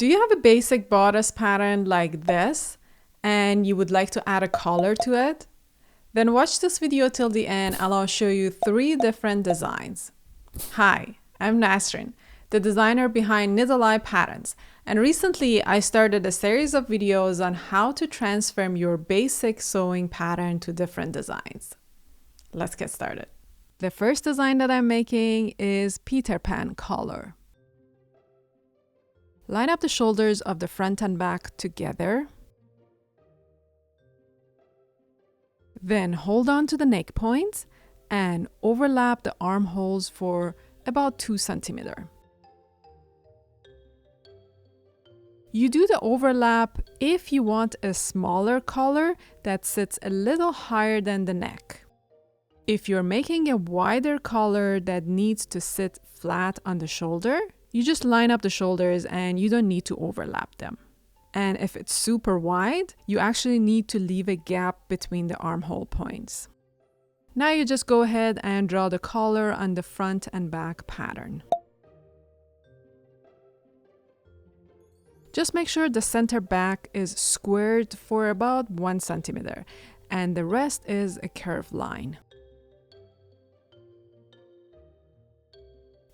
Do you have a basic bodice pattern like this and you would like to add a collar to it? Then watch this video till the end and I'll show you 3 different designs. Hi, I'm Nasrin, the designer behind Needle Eye Patterns, and recently I started a series of videos on how to transform your basic sewing pattern to different designs. Let's get started. The first design that I'm making is Peter Pan collar. Line up the shoulders of the front and back together. Then hold on to the neck points and overlap the armholes for about 2 centimeters. You do the overlap if you want a smaller collar that sits a little higher than the neck. If you're making a wider collar that needs to sit flat on the shoulder, you just line up the shoulders and you don't need to overlap them. And if it's super wide, you actually need to leave a gap between the armhole points. Now you just go ahead and draw the collar on the front and back pattern. Just make sure the center back is squared for about 1 centimeter and the rest is a curved line.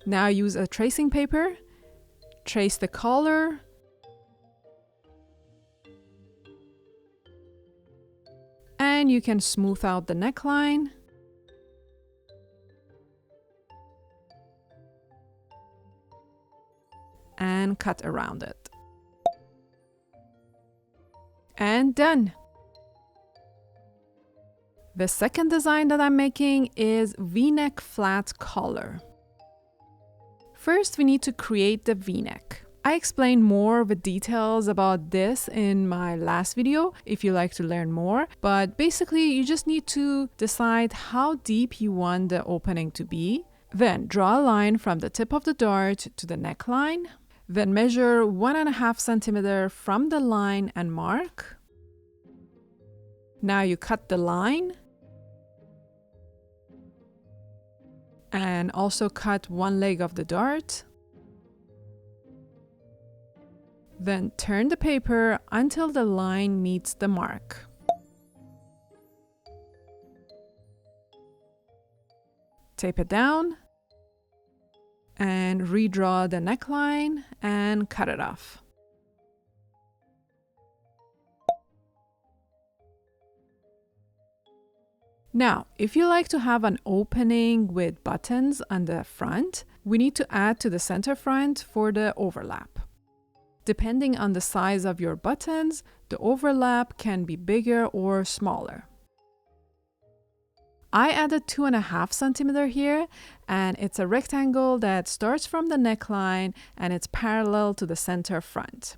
Now use a tracing paper, trace the collar, and you can smooth out the neckline. And cut around it. And done! The second design that I'm making is V-neck flat collar. First, we need to create the V-neck. I explained more with details about this in my last video if you like to learn more, but basically you just need to decide how deep you want the opening to be. Then draw a line from the tip of the dart to the neckline. Then measure 1.5 centimeters from the line and mark. Now you cut the line. And also cut one leg of the dart. Then turn the paper until the line meets the mark. Tape it down and redraw the neckline and cut it off. Now, if you like to have an opening with buttons on the front, we need to add to the center front for the overlap. Depending on the size of your buttons, the overlap can be bigger or smaller. I added 2.5 centimeters here, and it's a rectangle that starts from the neckline and it's parallel to the center front.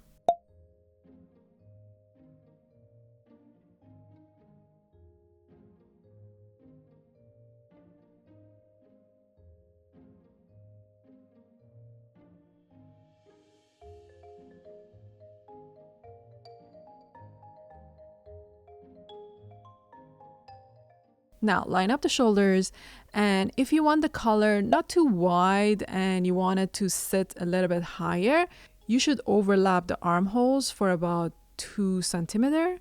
Now line up the shoulders, and if you want the collar not too wide and you want it to sit a little bit higher, you should overlap the armholes for about 2 centimeters.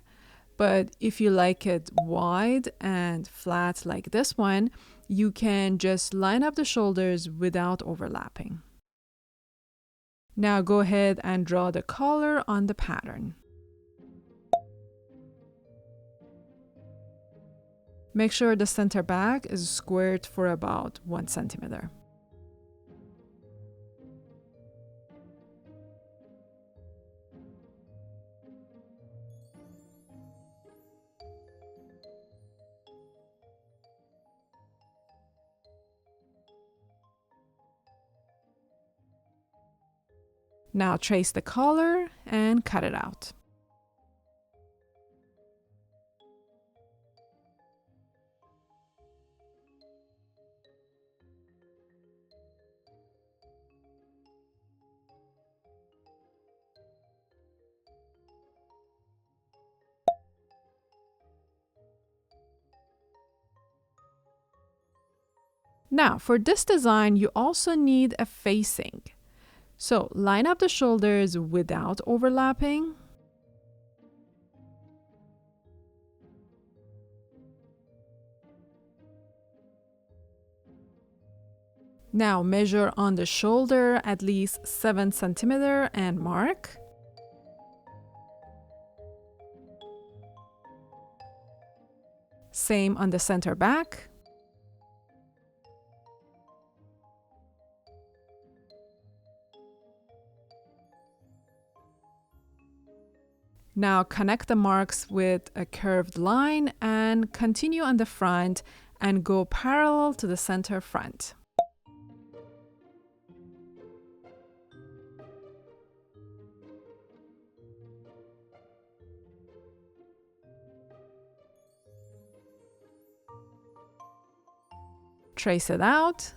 But if you like it wide and flat like this one, you can just line up the shoulders without overlapping. Now go ahead and draw the collar on the pattern. Make sure the center back is squared for about 1 centimeter. Now trace the collar and cut it out. Now, for this design, you also need a facing. So line up the shoulders without overlapping. Now measure on the shoulder at least 7 centimeters and mark. Same on the center back. Now connect the marks with a curved line and continue on the front and go parallel to the center front. Trace it out.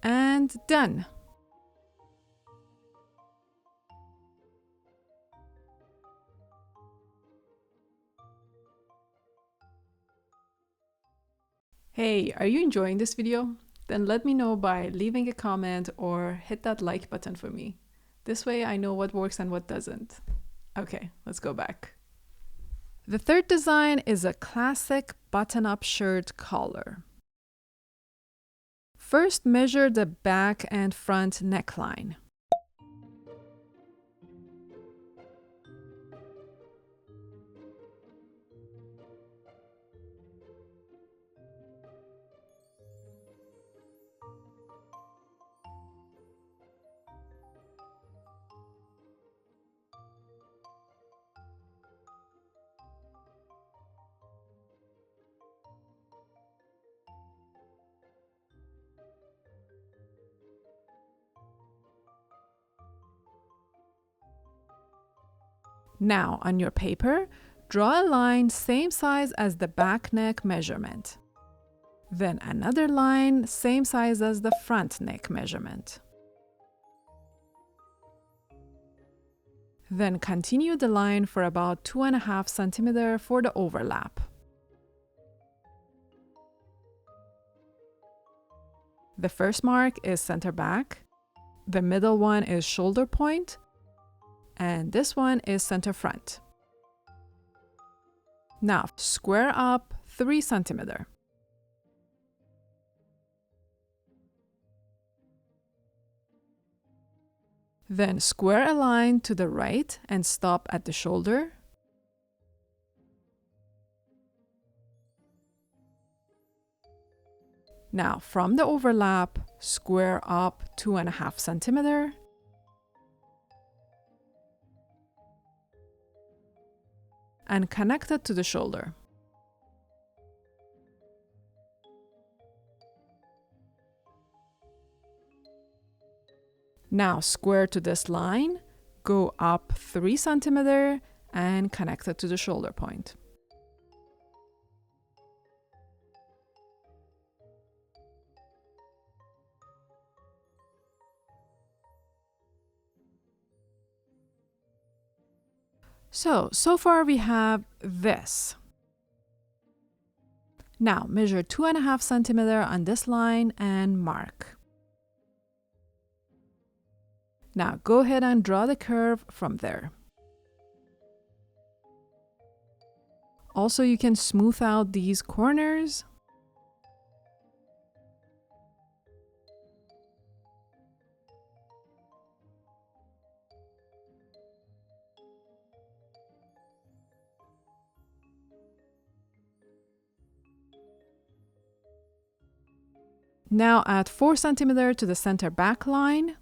And done. Hey, are you enjoying this video? Then let me know by leaving a comment or hit that like button for me. This way I know what works and what doesn't. Okay, let's go back. The third design is a classic button-up shirt collar. First, measure the back and front neckline. Now, on your paper, draw a line same size as the back neck measurement. Then another line same size as the front neck measurement. Then continue the line for about 2.5 centimeters for the overlap. The first mark is center back, the middle one is shoulder point, and this one is center front. Now square up 3 centimeters. Then square a line to the right and stop at the shoulder. Now from the overlap, square up 2.5 centimeters. And connect it to the shoulder. Now square to this line, go up 3 centimeters and connect it to the shoulder point. So far we have this. Now measure 2.5 centimeters on this line and mark. Now go ahead and draw the curve from there. Also, you can smooth out these corners. Now add 4 centimeters to the center back line.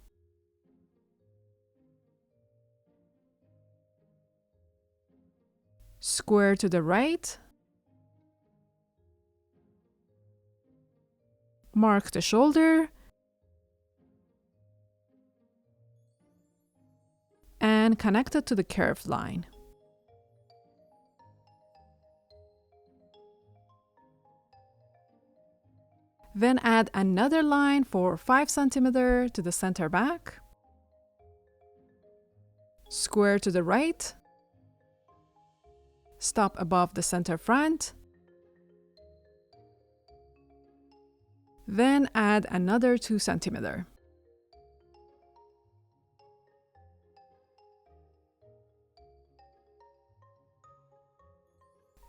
Square to the right. Mark the shoulder. And connect it to the curved line. Then add another line for 5 centimeters to the center back. Square to the right. Stop above the center front. Then add another 2 centimeters.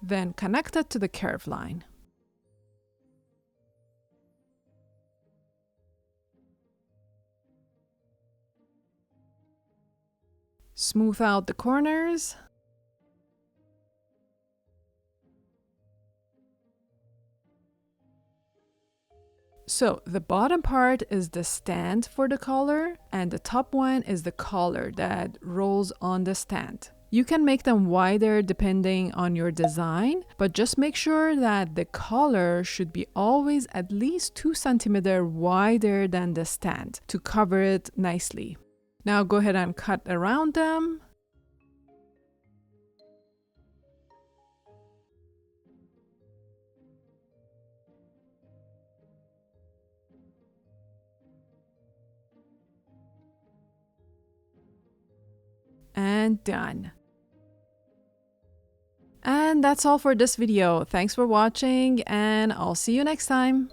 Then connect it to the curved line. Smooth out the corners. So the bottom part is the stand for the collar, and the top one is the collar that rolls on the stand. You can make them wider depending on your design, but just make sure that the collar should be always at least 2 centimeters wider than the stand to cover it nicely. Now go ahead and cut around them. And done. And that's all for this video. Thanks for watching, and I'll see you next time.